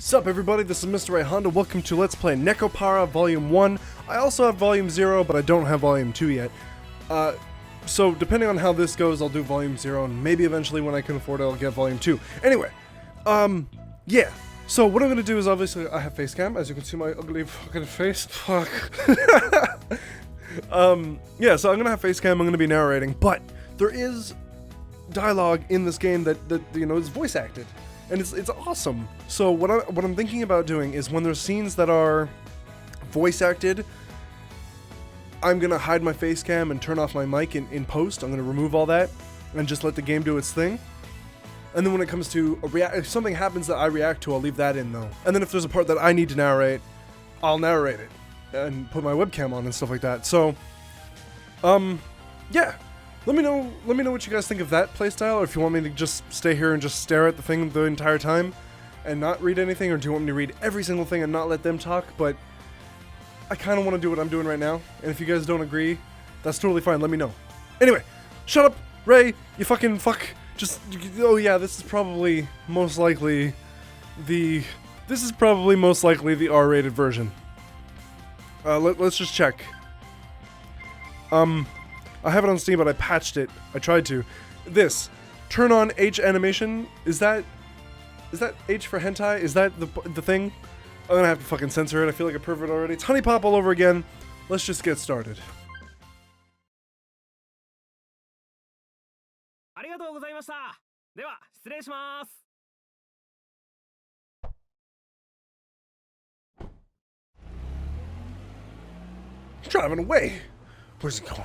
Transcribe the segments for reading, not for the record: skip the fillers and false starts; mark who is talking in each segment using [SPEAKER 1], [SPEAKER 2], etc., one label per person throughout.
[SPEAKER 1] Sup everybody, this is Mr. Ray Honda. Welcome to Let's Play Nekopara Volume 1. I also have Volume 0, but I don't have Volume 2 yet. So depending on how this goes, I'll do Volume 0, and maybe eventually when I can afford it, I'll get Volume 2. Anyway, yeah. So what I'm gonna do is, obviously, I have face cam, as you can see my ugly fucking face. Fuck. Yeah, so I'm gonna have face cam, I'm gonna be narrating, but there is dialogue in this game that you know, is voice acted. And it's awesome. So what I'm thinking about doing is, when there's scenes that are voice acted, I'm gonna hide my face cam and turn off my mic in post. I'm gonna remove all that and just let the game do its thing. And then when it comes to if something happens that I react to, I'll leave that in though. And then if there's a part that I need to narrate, I'll narrate it and put my webcam on and stuff like that. So, yeah. Let me know what you guys think of that playstyle, or if you want me to just stay here and just stare at the thing the entire time and not read anything, or do you want me to read every single thing and not let them talk? But I kind of want to do what I'm doing right now, and if you guys don't agree, that's totally fine, let me know. Anyway, shut up, Ray, you fucking fuck. Just, oh yeah, this is probably most likely the R-rated version. Let's just check. I have it on Steam, but I patched it. I tried to. This. Turn on H animation. Is that H for hentai? Is that the thing? I'm gonna have to fucking censor it. I feel like a pervert already. It's Honey Pop all over again. Let's just get started. Driving away. Where's he going?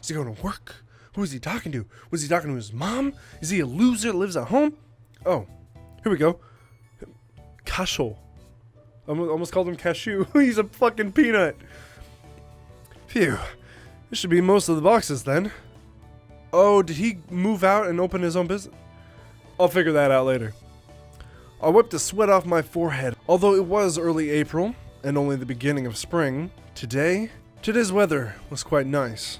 [SPEAKER 1] Is he going to work? Who is he talking to? Was he talking to his mom? Is he a loser that lives at home? Oh, here we go. Cashew. I almost called him cashew. He's a fucking peanut. Phew. This should be most of the boxes then. Oh, did he move out and open his own business? I'll figure that out later. I wiped the sweat off my forehead. Although it was early April and only the beginning of spring, today's weather was quite nice.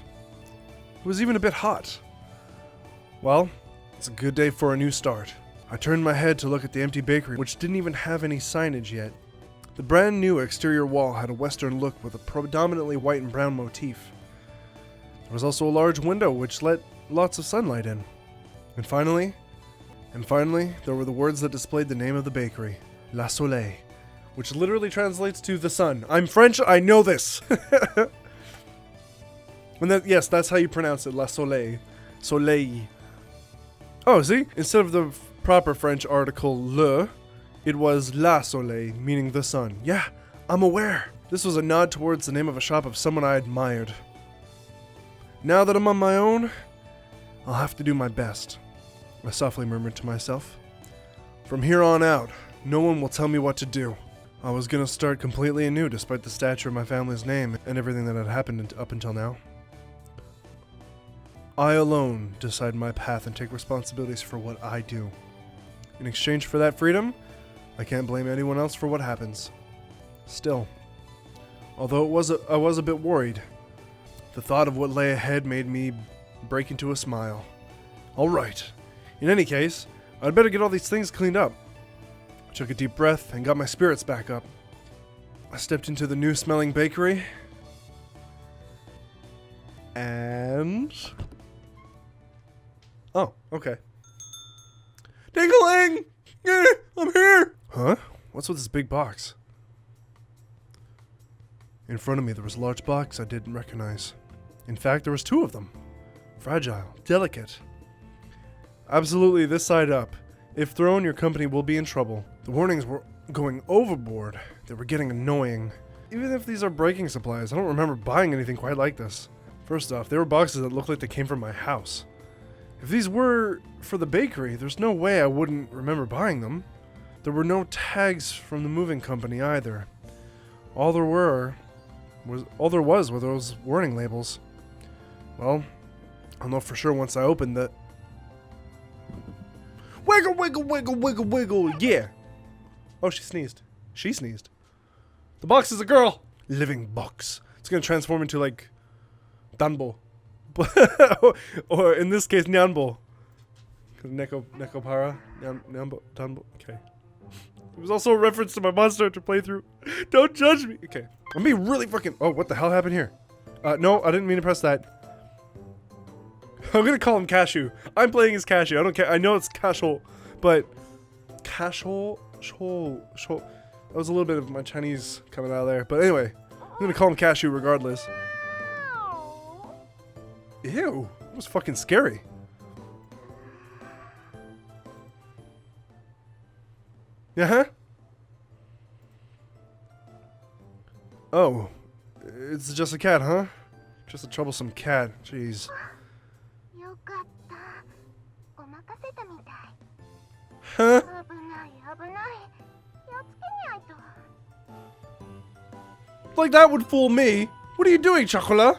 [SPEAKER 1] It was even a bit hot. Well, it's a good day for a new start. I turned my head to look at the empty bakery, which didn't even have any signage yet. The brand new exterior wall had a western look with a predominantly white and brown motif. There was also a large window which let lots of sunlight in. And finally, there were the words that displayed the name of the bakery, La Soleil, which literally translates to the sun. I'm French, I know this! And yes, that's how you pronounce it, La Soleil. Soleil. Oh, see? Instead of the proper French article le, it was La Soleil, meaning the sun. Yeah, I'm aware. This was a nod towards the name of a shop of someone I admired. Now that I'm on my own, I'll have to do my best, I softly murmured to myself. From here on out, no one will tell me what to do. I was gonna start completely anew despite the stature of my family's name and everything that had happened up until now. I alone decide my path and take responsibilities for what I do. In exchange for that freedom, I can't blame anyone else for what happens. Still, although I was a bit worried, the thought of what lay ahead made me break into a smile. Alright, in any case, I'd better get all these things cleaned up. I took a deep breath and got my spirits back up. I stepped into the new smelling bakery, and... Oh, okay. Ding-a-ling! Yeah, I'm here! Huh? What's with this big box? In front of me there was a large box I didn't recognize. In fact, there was two of them. Fragile, delicate. Absolutely this side up. If thrown, your company will be in trouble. The warnings were going overboard. They were getting annoying. Even if these are breaking supplies, I don't remember buying anything quite like this. First off, they were boxes that looked like they came from my house. If these were for the bakery, there's no way I wouldn't remember buying them. There were no tags from the moving company either. All there was were those warning labels. Well, I'll know for sure once I open the... Wiggle, wiggle, wiggle, wiggle, wiggle, yeah! Oh, she sneezed. She sneezed. The box is a girl! Living box. It's gonna transform into, like, Danbo. Or in this case, Nyanbo. Nekopara. Nyanbo. Danbo. Okay. It was also a reference to my Monster Hunter playthrough. Don't judge me. Okay. I'm being really fucking... Oh, what the hell happened here? No, I didn't mean to press that. I'm gonna call him Cashew. I'm playing as Cashew. I don't care. I know it's Casual, but... Casual? That was a little bit of my Chinese coming out of there. But anyway, I'm gonna call him Cashew regardless. Ew. That was fucking scary. Uh-huh. Oh. It's just a cat, huh? Just a troublesome cat. Jeez. Huh? Like that would fool me. What are you doing, Chocola?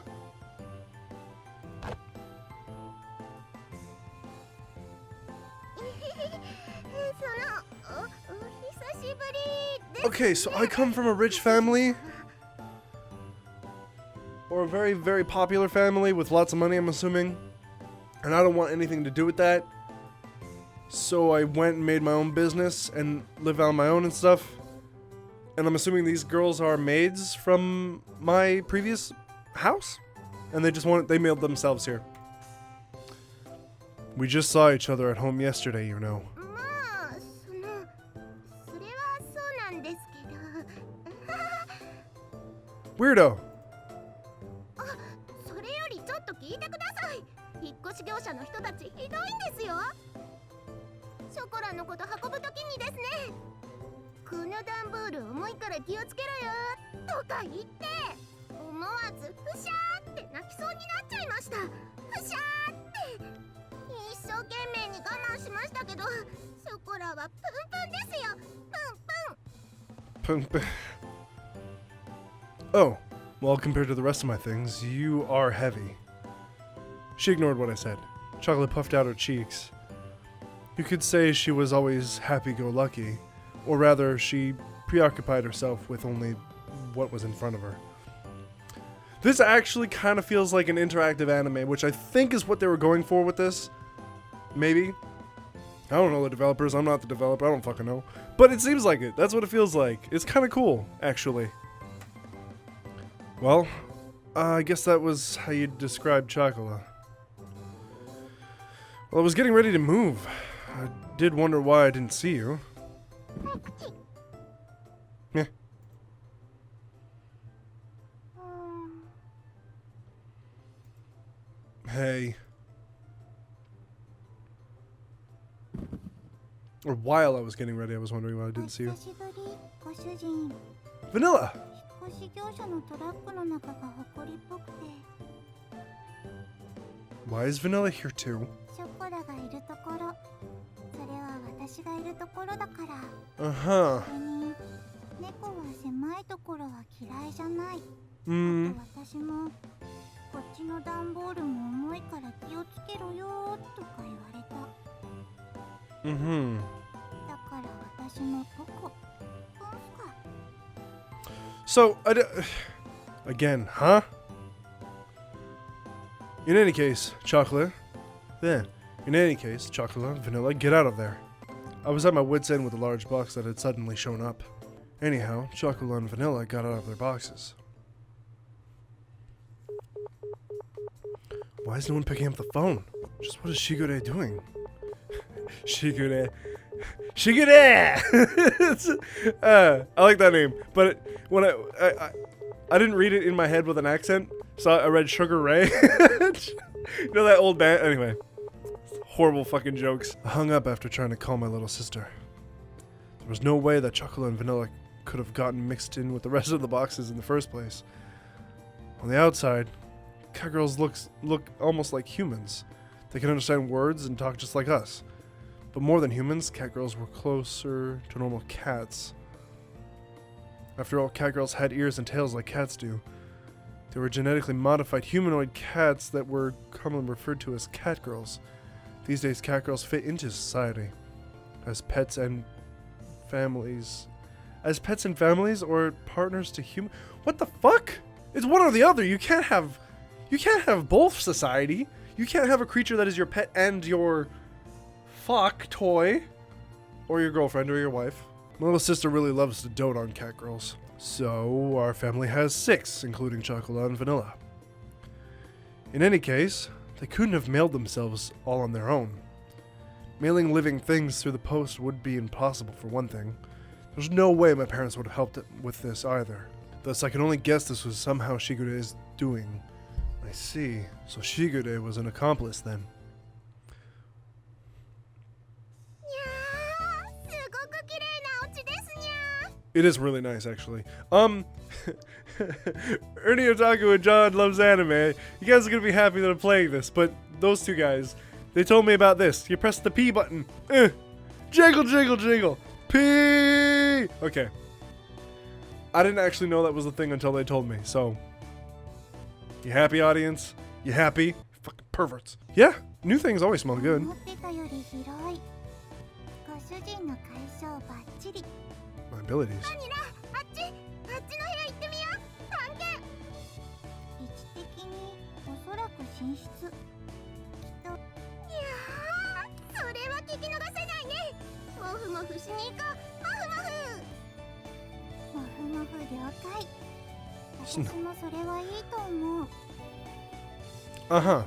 [SPEAKER 1] Okay, so I come from a rich family. Or a very, very popular family with lots of money, I'm assuming. And I don't want anything to do with that. So I went and made my own business and live on my own and stuff. And I'm assuming these girls are maids from my previous house? And they mailed themselves here. We just saw each other at home yesterday, you know. Weirdo. プンプン。Oh, well, compared to the rest of my things, you are heavy. She ignored what I said. Chocolate puffed out her cheeks. You could say she was always happy-go-lucky, or rather, she preoccupied herself with only what was in front of her. This actually kind of feels like an interactive anime, which I think is what they were going for with this. Maybe. I don't know the developers. I'm not the developer. I don't fucking know. But it seems like it. That's what it feels like. It's kind of cool, actually. Well, I guess that was how you described Chocola. Well, I was getting ready to move. I did wonder why I didn't see you. Yeah. Hey. Or while I was getting ready, I was wondering why I didn't see you. Vanilla! Why is Vanilla here too? Uh-huh. Mm-hmm. So, again, huh? In any case, Chocolate. In any case, Chocolate and Vanilla, get out of there. I was at my wit's end with a large box that had suddenly shown up. Anyhow, Chocolate and Vanilla got out of their boxes. Why is no one picking up the phone? Just what is Shigure doing? Shigure. I like that name, but when I didn't read it in my head with an accent, so I read Sugar Ray. You know that old band? Anyway, horrible fucking jokes. I hung up after trying to call my little sister. There was no way that Chocolate and Vanilla could have gotten mixed in with the rest of the boxes in the first place. On the outside, catgirls look almost like humans. They can understand words and talk just like us. But more than humans, catgirls were closer to normal cats. After all, catgirls had ears and tails like cats do. They were genetically modified humanoid cats that were commonly referred to as catgirls. These days, catgirls fit into society as pets and families. As pets and families or partners to human. What the fuck? It's one or the other. You can't have both society. You can't have a creature that is your pet and your fuck toy, or your girlfriend, or your wife. My little sister really loves to dote on catgirls. So our family has 6, including Chocola and Vanilla. In any case, they couldn't have mailed themselves all on their own. Mailing living things through the post would be impossible for one thing. There's no way my parents would have helped with this either. Thus, I can only guess this was somehow Shigure's doing. I see. So Shigure was an accomplice then. It is really nice, actually. Ernie Otaku and John loves anime. You guys are gonna be happy that I'm playing this, but those two guys, they told me about this. You press the P button. Jiggle, jiggle, jiggle. P. Okay. I didn't actually know that was a thing until they told me. So, you happy, audience? You happy? Fucking perverts. Yeah, new things always smell good. My abilities. Uh-huh.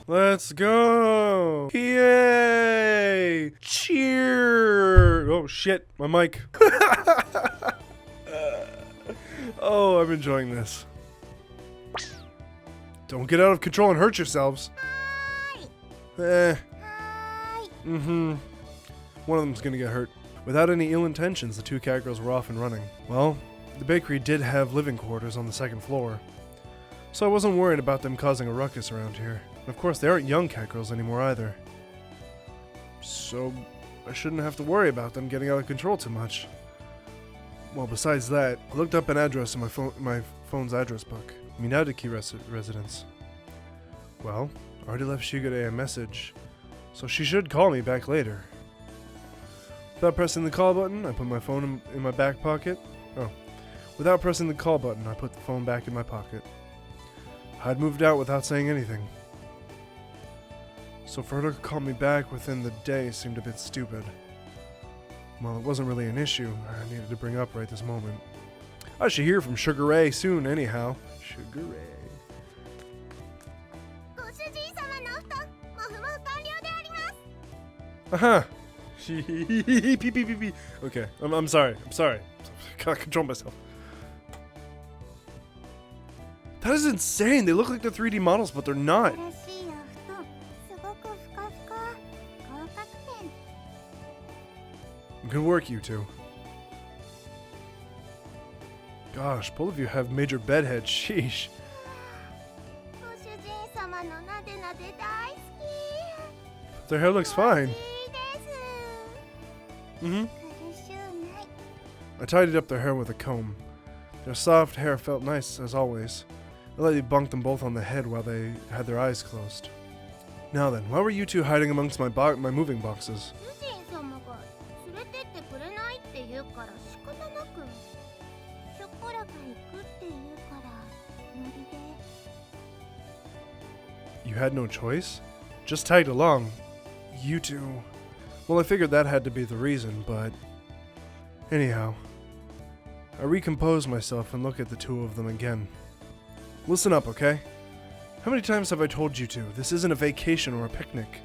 [SPEAKER 1] Let's go! Yay! Cheer! Oh shit, my mic. Oh, I'm enjoying this. Don't get out of control and hurt yourselves. One of them's gonna get hurt. Without any ill intentions, the 2 catgirls were off and running. Well, the bakery did have living quarters on the 2nd floor, so I wasn't worried about them causing a ruckus around here. And of course, they aren't young catgirls anymore either. So, I shouldn't have to worry about them getting out of control too much. Well, besides that, I looked up an address in my phone's address book. Minadaki residence. Well, I already left Shigure a message, so she should call me back later. Without pressing the call button, I put my phone in my back pocket. Oh. Without pressing the call button, I put the phone back in my pocket. I'd moved out without saying anything. So for her to call me back within the day seemed a bit stupid. Well, it wasn't really an issue I needed to bring up right this moment. I should hear from Sugar Ray soon anyhow. Sugar Ray. Uh-huh. Okay, I'm sorry. Can't control myself. That is insane. They look like they're 3D models, but they're not. Good work, you two. Gosh, both of you have major bedheads. Sheesh. Their hair looks fine. I tidied up their hair with a comb. Their soft hair felt nice, as always. I lightly bunked them both on the head while they had their eyes closed. Now then, why were you two hiding amongst my moving boxes? You had no choice? Just tagged along. You two... Well, I figured that had to be the reason, but... Anyhow. I recomposed myself and looked at the two of them again. Listen up, okay? How many times have I told you to? This isn't a vacation or a picnic.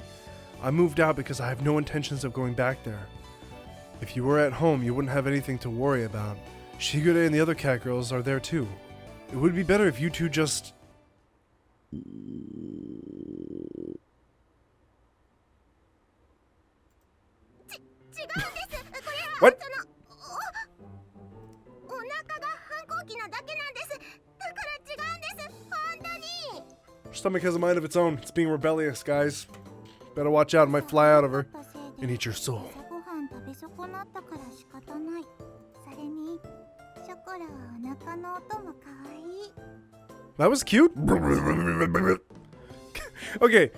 [SPEAKER 1] I moved out because I have no intentions of going back there. If you were at home, you wouldn't have anything to worry about. Shigure and the other catgirls are there too. It would be better if you two just... What? Her stomach has a mind of its own. It's being rebellious, guys. Better watch out, it might fly out of her and eat your soul. That was cute. Okay.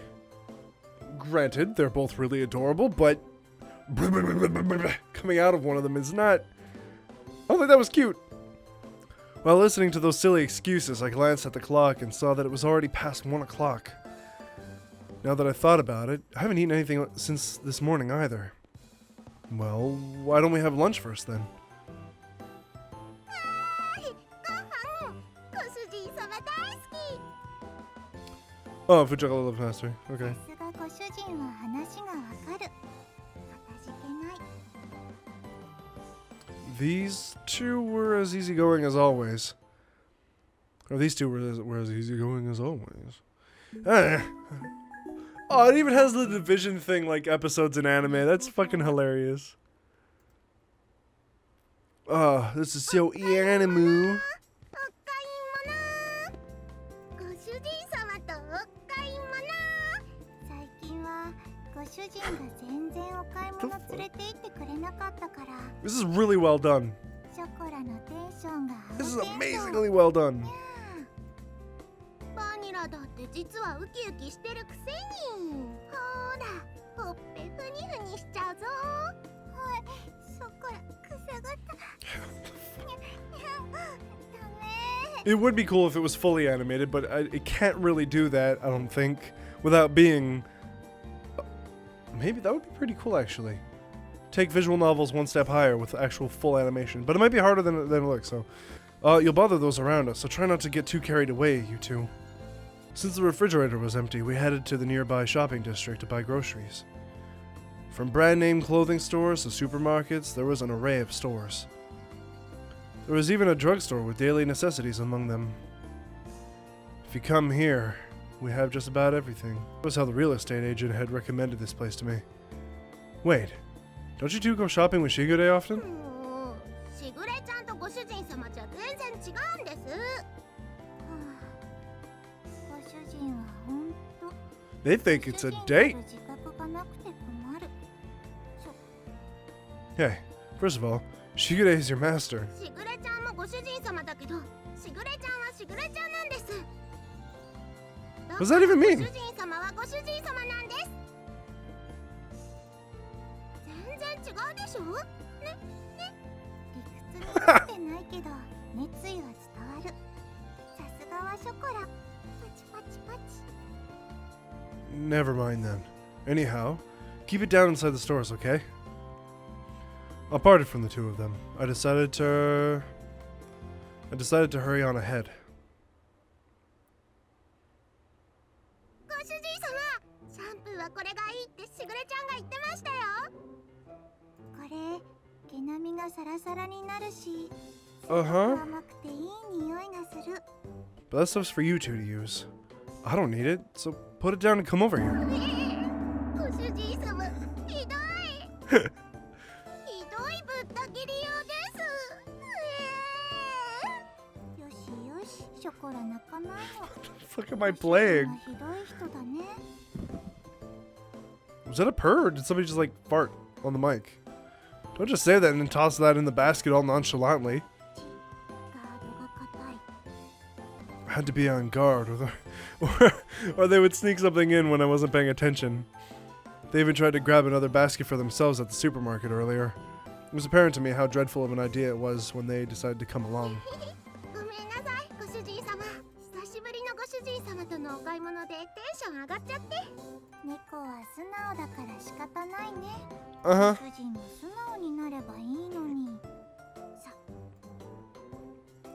[SPEAKER 1] Granted, they're both really adorable, but coming out of one of them is not... I don't think that was cute. While listening to those silly excuses, I glanced at the clock and saw that it was already past 1 o'clock. Now that I thought about it, I haven't eaten anything since this morning either. Well, why don't we have lunch first then? Oh, food chocolate love master. Okay. These two were as easygoing as always. Or these two were as easygoing as always. Oh, it even has the division thing like episodes in anime. That's fucking hilarious. Oh, this is so anime. This is really well done. This is amazingly well done. It would be cool if it was fully animated, but it can't really do that, I don't think, without being... Maybe that would be pretty cool, actually. Take visual novels one step higher with actual full animation. But it might be harder than it looks, so... you'll bother those around us, so try not to get too carried away, you two. Since the refrigerator was empty, we headed to the nearby shopping district to buy groceries. From brand-name clothing stores to supermarkets, there was an array of stores. There was even a drugstore with daily necessities among them. If you come here, we have just about everything. That was how the real estate agent had recommended this place to me. Wait, don't you two go shopping with Shigure often? They think it's a date. Hey, first of all, Shigure is your master. What does that even mean? Never mind then. Anyhow, keep it down inside the stores, okay? I parted from the two of them. I decided to hurry on ahead. Uh-huh. But that stuff's for you two to use. I don't need it, so put it down and come over here. What the fuck am I playing? Was that a purr or did somebody just like fart on the mic? Don't just say that and then toss that in the basket all nonchalantly. I had to be on guard, or they would sneak something in when I wasn't paying attention. They even tried to grab another basket for themselves at the supermarket earlier. It was apparent to me how dreadful of an idea it was when they decided to come along. Uh-huh.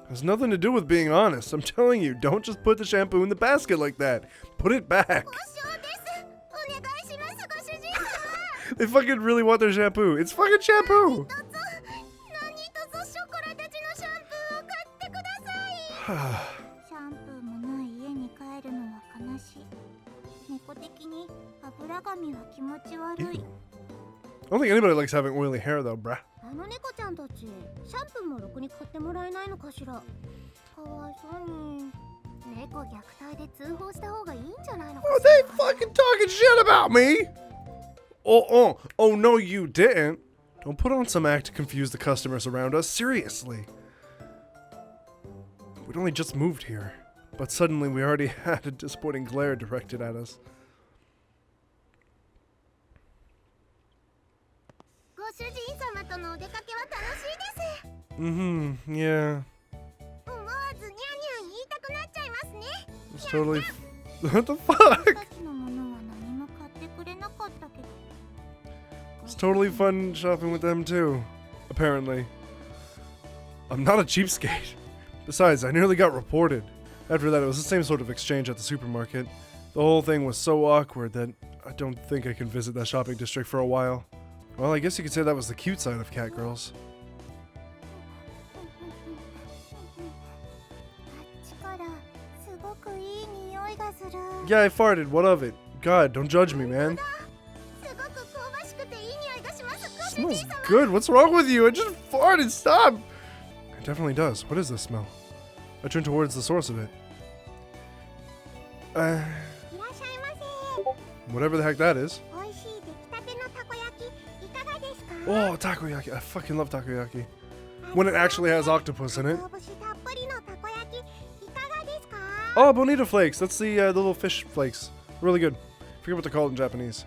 [SPEAKER 1] Has nothing to do with being honest. I'm telling you, don't just put the shampoo in the basket like that. Put it back. They fucking really want their shampoo. It's fucking shampoo. I don't think anybody likes having oily hair though, bruh. Oh, they fucking talking shit about me! Oh, no you didn't. Don't put on some act to confuse the customers around us, seriously. We'd only just moved here, but suddenly we already had a disappointing glare directed at us. Yeah. It's totally... What the fuck? It's totally fun shopping with them too, apparently. I'm not a cheapskate. Besides, I nearly got reported. After that, it was the same sort of exchange at the supermarket. The whole thing was so awkward that I don't think I can visit that shopping district for a while. Well, I guess you could say that was the cute side of catgirls. Yeah, I farted. What of it? God, don't judge me, man. Smells good. What's wrong with you? I just farted. Stop. It definitely does. What is this smell? I turn towards the source of it. Whatever the heck that is. Oh, takoyaki. I fucking love takoyaki. When it actually has octopus in it. Oh, bonito flakes. That's the little fish flakes. Really good. Forget what they're called in Japanese.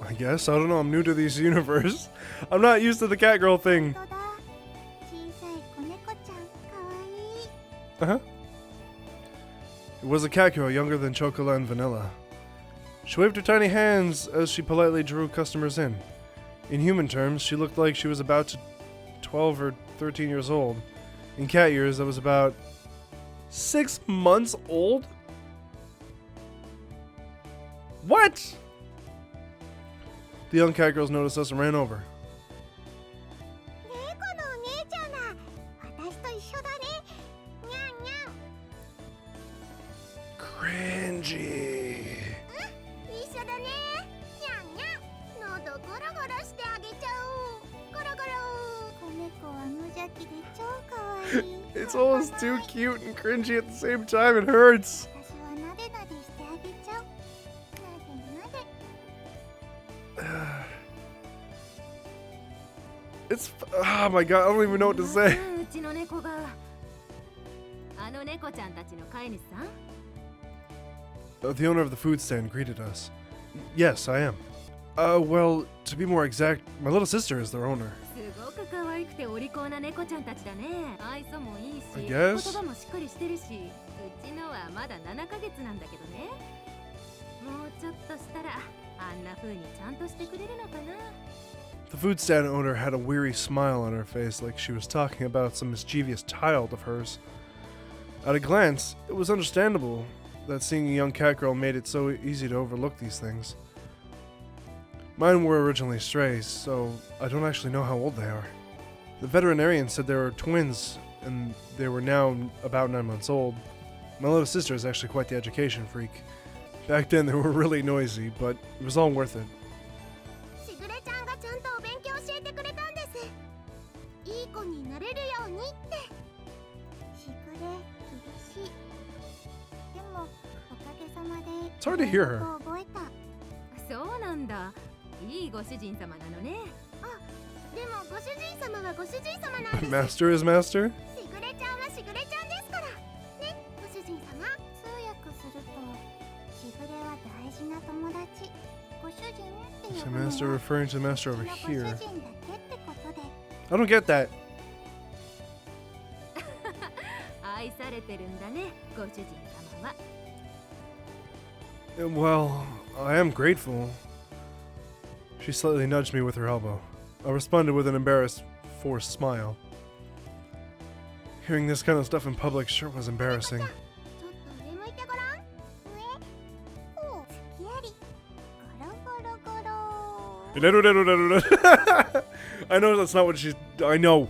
[SPEAKER 1] I guess. I don't know. I'm new to this universe. I'm not used to the catgirl thing. Uh-huh. It was a cat girl younger than Chocola and Vanilla. She waved her tiny hands as she politely drew customers in. In human terms, she looked like she was about to 12 or 13 years old. In cat years, that was about 6 months old? What? The young cat girls noticed us and ran over. Cringy. It's almost too cute and cringy at the same time. It hurts. It's oh my god, I don't even know what to say. The owner of the food stand greeted us. Yes, I am. Well, to be more exact, my little sister is their owner. I guess. The food stand owner had a weary smile on her face, like she was talking about some mischievous child of hers. At a glance, it was understandable that seeing a young cat girl made it so easy to overlook these things. Mine were originally strays, so I don't actually know how old they are. The veterinarian said they were twins, and they were now about 9 months old. My little sister is actually quite the education freak. Back then they were really noisy, but it was all worth it. It's hard to hear her. Master is master? Is the master referring to the master over here? I don't get that. Well, I am grateful. She slightly nudged me with her elbow. I responded with an embarrassed, forced smile. Hearing this kind of stuff in public sure was embarrassing. I know that's not what she's... I know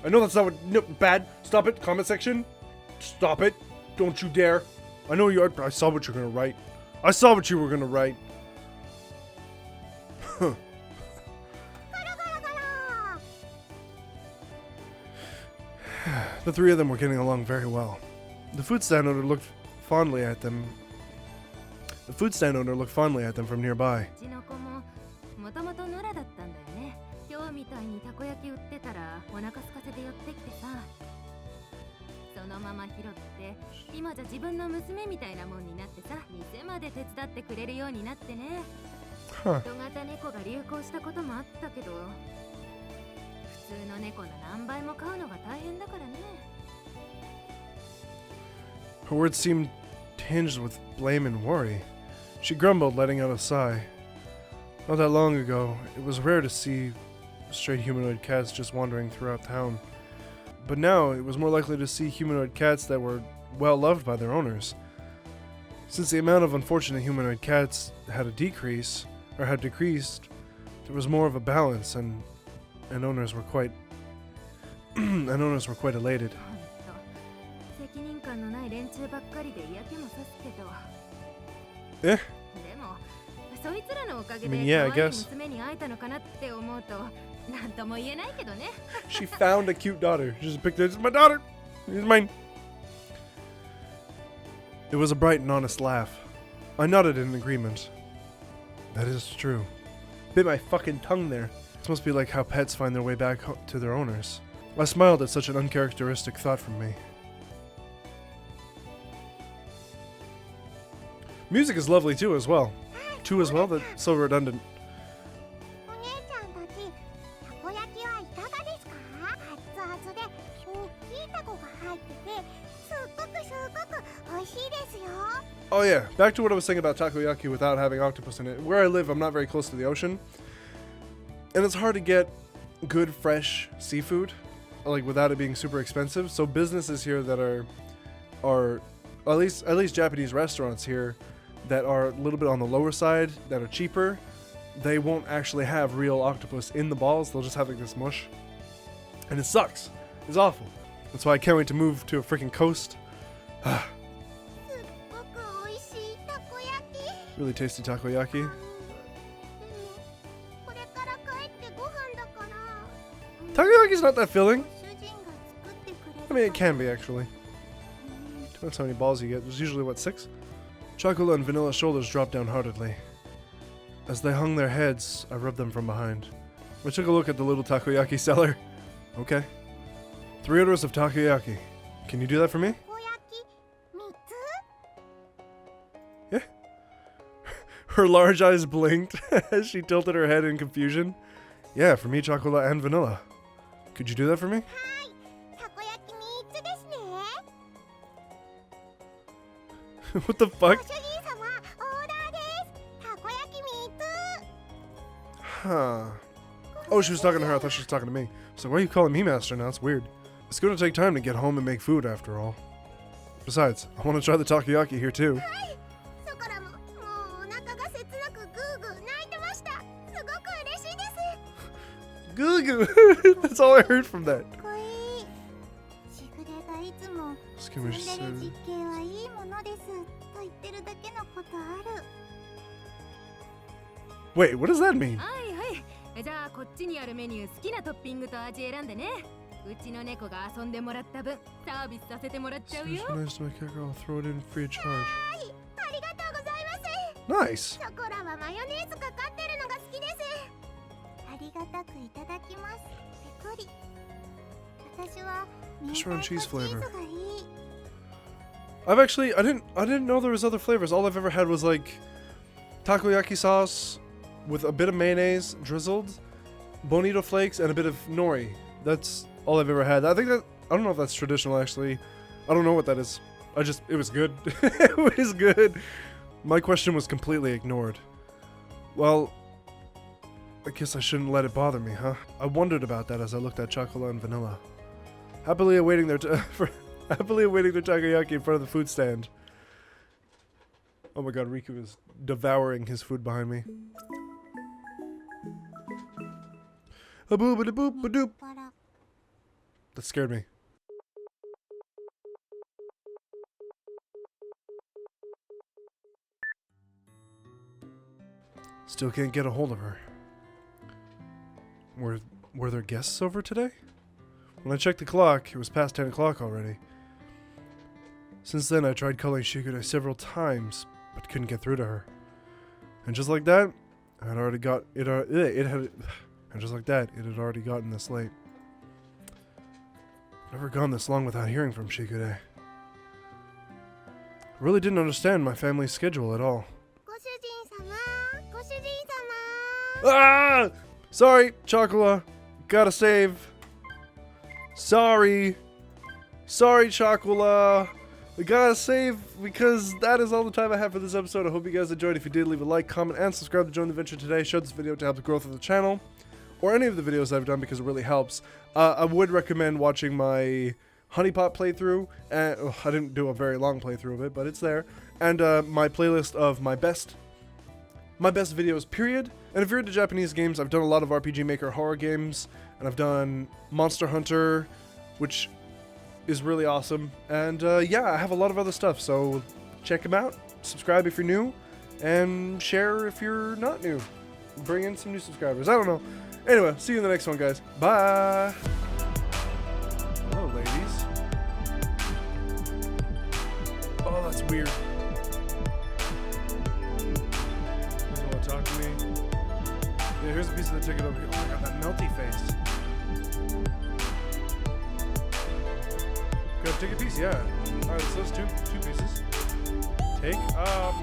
[SPEAKER 1] that's not what... No, bad. Stop it. Comment section. Stop it. Don't you dare. I know you are... I saw what you're gonna write. I saw what you were gonna write. The three of them were getting along very well. The food stand owner looked fondly at them. From nearby. Huh. Her words seemed tinged with blame and worry. She grumbled, letting out a sigh. Not that long ago, it was rare to see stray humanoid cats just wandering throughout town. But now, it was more likely to see humanoid cats that were well loved by their owners. Since the amount of unfortunate humanoid cats had decreased, there was more of a balance, and owners were quite elated. Eh? I mean, yeah, I guess. She found a cute daughter. She just picked it. This is my daughter. She's mine. It was a bright and honest laugh. I nodded in agreement. That is true. Bit my fucking tongue there. This must be like how pets find their way back to their owners. I smiled at such an uncharacteristic thought from me. Music is lovely too as well. That's so redundant. Oh yeah, back to what I was saying about takoyaki without having octopus in it. Where I live, I'm not very close to the ocean. And it's hard to get good, fresh seafood, like without it being super expensive. So businesses here that are at least Japanese restaurants here that are a little bit on the lower side, that are cheaper, they won't actually have real octopus in the balls. They'll just have like this mush. And it sucks. It's awful. That's why I can't wait to move to a freaking coast. Really tasty takoyaki. Takoyaki's not that filling. I mean, it can be actually. Depends how many balls you get. There's usually, what, 6? Chocola and Vanilla's shoulders dropped down heartedly. As they hung their heads, I rubbed them from behind. I took a look at the little takoyaki seller. Okay. 3 orders of takoyaki. Can you do that for me? Yeah. Her large eyes blinked as she tilted her head in confusion. Yeah, for me, Chocola and Vanilla. Could you do that for me? What the fuck? Huh. Oh, she was talking to her. I thought she was talking to me. So why are you calling me master now? It's weird. It's going to take time to get home and make food after all. Besides, I want to try the takoyaki here too. Goo goo. That's all I heard from that. Excuse me, she said. Wait, what does that mean? I'll throw it in free of charge. Nice. Pepperoni cheese flavor. I didn't know there was other flavors. All I've ever had was like takoyaki sauce with a bit of mayonnaise drizzled, bonito flakes, and a bit of nori. That's all I've ever had. I don't know if that's traditional actually. I don't know what that is. It was good. It was good. My question was completely ignored. Well, I guess I shouldn't let it bother me, huh? I wondered about that as I looked at Chocola and Vanilla, happily awaiting their takoyaki in front of the food stand. Oh my god, Riku is devouring his food behind me. A boop a boop a doop. That scared me. Still can't get a hold of her. Were there guests over today? When I checked the clock, it was past 10 o'clock already. Since then, I tried calling Shikuda several times, but couldn't get through to her. And just like that, it had already gotten this late. Never gone this long without hearing from Shikuda. I really didn't understand my family's schedule at all. Ah! Sorry, Chocola. Gotta save. Sorry, Chocola. We gotta save, because that is all the time I have for this episode. I hope you guys enjoyed. If you did, leave a like, comment, and subscribe to join the venture today. Share this video to help the growth of the channel, or any of the videos I've done, because it really helps. I would recommend watching my honeypot playthrough, and I didn't do a very long playthrough of it, but it's there, and my playlist of my best videos, period. And if you're into Japanese games, I've done a lot of RPG Maker horror games, and I've done Monster Hunter, which is really awesome. And yeah, I have a lot of other stuff, so check them out, subscribe if you're new, and share if you're not new. Bring in some new subscribers, I don't know. Anyway, see you in the next one, guys. Bye! Hello, ladies. Oh, that's weird. You want to talk to me? Yeah, here's a piece of the ticket over here. Oh my god, that melty face. Got a ticket piece? Yeah. Alright, so those two pieces. Take? Oh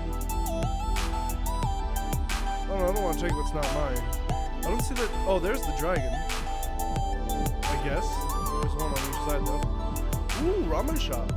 [SPEAKER 1] no, I don't want to take what's not mine. I don't see that. Oh, there's the dragon. I guess. There's one on each side though. Ooh, ramen shop.